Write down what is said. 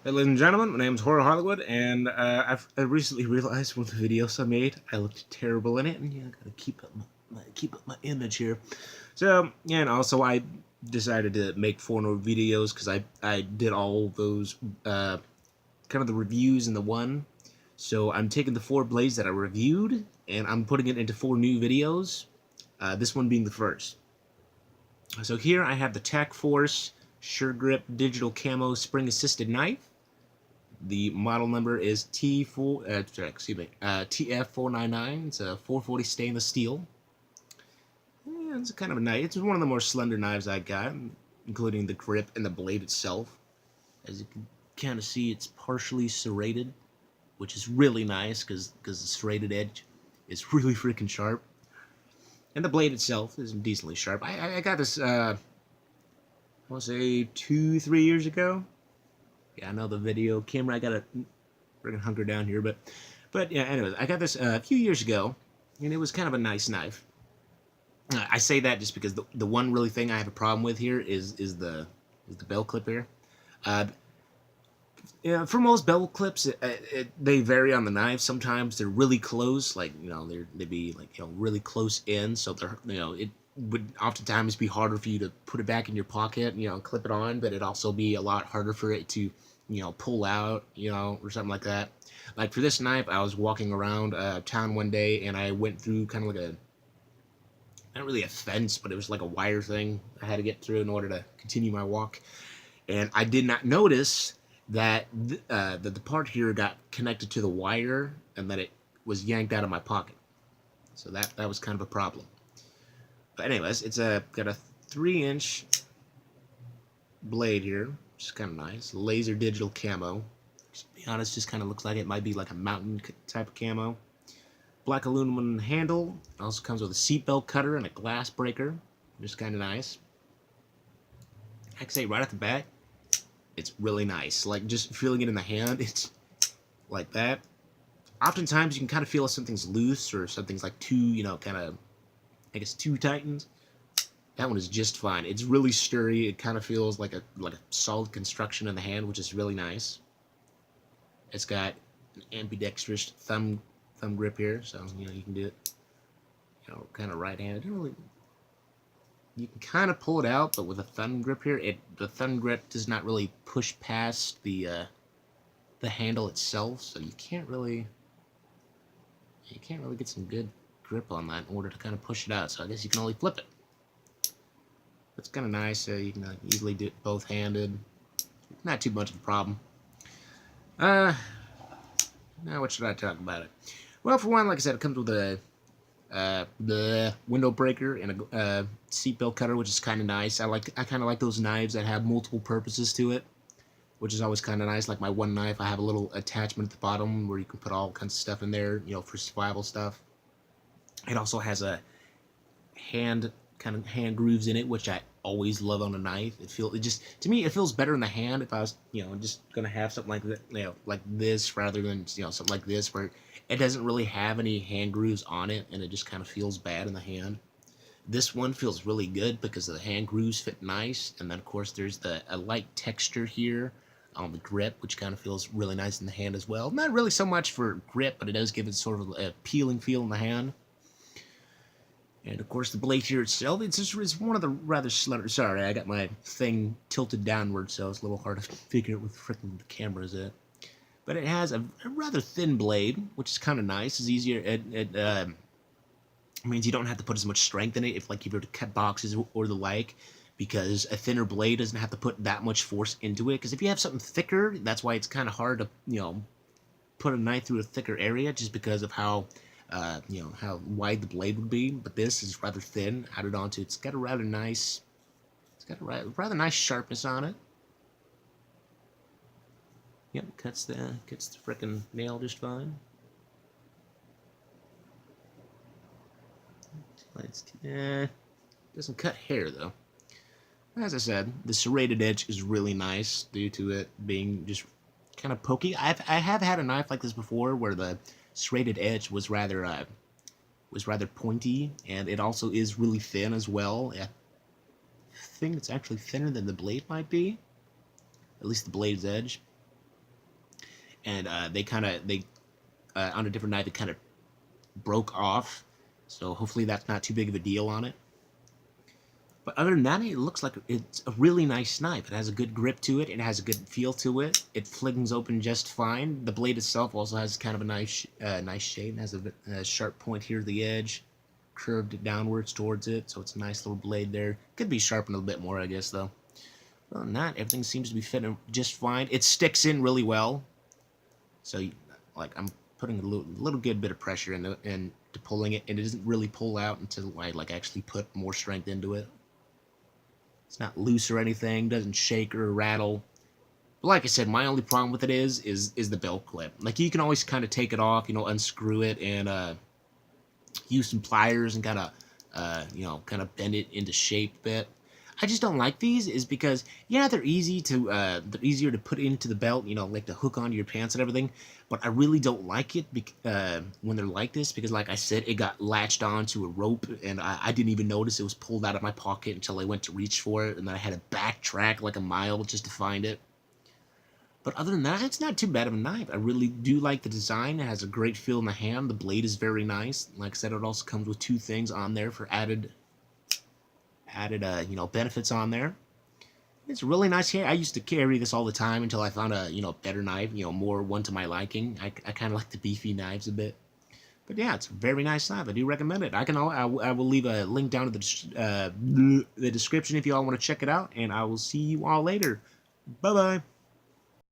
Hey, ladies and gentlemen, my name is Horror Hollywood, and I recently realized one of the videos I made, I looked terrible in it, and I gotta keep up my image here. So, yeah, and also I decided to make 4 more videos because I did all those kind of the reviews in the one. So I'm taking the 4 blades that I reviewed, and I'm putting it into 4 new videos. This one being the first. So here I have the Tac-Force Sure Grip Digital Camo Spring Assisted Knife. The model number is TF499. It's a 440 stainless steel. Yeah, it's kind of a knife. It's one of the more slender knives I got, including the grip and the blade itself. As you can kind of see, it's partially serrated, which is really nice because the serrated edge is really freaking sharp. And the blade itself is decently sharp. I got this, I want to say 2-3 years ago. Yeah, I know the video camera. I gotta freaking hunker down here, but yeah. Anyways, I got this a few years ago, and it was kind of a nice knife. I say that just because the one really thing I have a problem with here is the bell clip here. Yeah, for most bell clips, they vary on the knife. Sometimes they're really close, like they'd be like really close in, so they're it would oftentimes be harder for you to put it back in your pocket, clip it on, but it'd also be a lot harder for it to pull out, or something like that. Like for this knife, I was walking around town one day, and I went through kind of like not really a fence, but it was like a wire thing I had to get through in order to continue my walk. And I did not notice that the part here got connected to the wire, and that it was yanked out of my pocket. So that was kind of a problem. But anyways, it's got a 3-inch blade here, which is kind of nice. Laser digital camo. To be honest, just kind of looks like it might be like a mountain type of camo. Black aluminum handle. Also comes with a seatbelt cutter and a glass breaker, which is kind of nice. I can say right off the bat, it's really nice. Like just feeling it in the hand, it's like that. Oftentimes you can kind of feel if something's loose or something's like too, kind of, I guess, too tightened. That one is just fine. It's really sturdy. It kind of feels like a solid construction in the hand, which is really nice. It's got an ambidextrous thumb grip here, so you can do it, kind of right-handed. You can kind of pull it out, but with a thumb grip here, the thumb grip does not really push past the handle itself, so you can't really get some good grip on that in order to kind of push it out. So I guess you can only flip it. It's kind of nice. You can easily do it both-handed. Not too much of a problem. Now what should I talk about it? Well, for one, like I said, it comes with a the window breaker and a seatbelt cutter, which is kind of nice. I kind of like those knives that have multiple purposes to it, which is always kind of nice. Like my one knife, I have a little attachment at the bottom where you can put all kinds of stuff in there, for survival stuff. It also has a hand grooves in it, which I always love on a knife. To me, it feels better in the hand if I was, just gonna have something like that, like this, rather than something like this where it doesn't really have any hand grooves on it, and it just kind of feels bad in the hand. This one feels really good because the hand grooves fit nice, and then of course there's a light texture here on the grip, which kind of feels really nice in the hand as well. Not really so much for grip, but it does give it sort of a peeling feel in the hand. And of course the blade here itself, it's one of the rather slender. Sorry, I got my thing tilted downward, so it's a little hard to figure out where the frickin' the camera's at. But it has a rather thin blade, which is kind of nice. It's easier. It means you don't have to put as much strength in it if you were to cut boxes or the like, because a thinner blade doesn't have to put that much force into it. Because if you have something thicker, that's why it's kind of hard to put a knife through a thicker area, just because of how how wide the blade would be. But this is rather thin, added onto. It's got a rather nice sharpness on it. Yep, cuts the frickin' nail just fine. Doesn't cut hair though. As I said, the serrated edge is really nice due to it being just kind of pokey. I have had a knife like this before where the serrated edge was rather pointy, and it also is really thin as well. I think it's actually thinner than the blade might be, at least the blade's edge. and on a different knife it kind of broke off. So hopefully that's not too big of a deal on it. But other than that, it looks like it's a really nice knife. It has a good grip to it. It has a good feel to it. It flings open just fine. The blade itself also has kind of a nice shape. It has a sharp point here at the edge, curved downwards towards it. So it's a nice little blade there. Could be sharpened a little bit more, I guess, though. Other than that, everything seems to be fitting just fine. It sticks in really well. So, like, I'm putting a little good bit of pressure into pulling it, and it doesn't really pull out until I like actually put more strength into it. It's not loose or anything, doesn't shake or rattle. But like I said, my only problem with it is the belt clip. Like, you can always kind of take it off, unscrew it and use some pliers and kind of bend it into shape a bit. I just don't like these is because, yeah, they're easier to put into the belt, like to hook onto your pants and everything, but I really don't like it when they're like this because, like I said, it got latched onto a rope, and I didn't even notice it was pulled out of my pocket until I went to reach for it, and then I had to backtrack like a mile just to find it. But other than that, it's not too bad of a knife. I really do like the design. It has a great feel in the hand. The blade is very nice. Like I said, it also comes with 2 things on there for added benefits on there. It's really nice here. I used to carry this all the time until I found a better knife, more one to my liking. I kind of like the beefy knives a bit. But yeah, it's a very nice knife. I do recommend it. I will leave a link down to the description if you all want to check it out, and I will see you all later. Bye bye.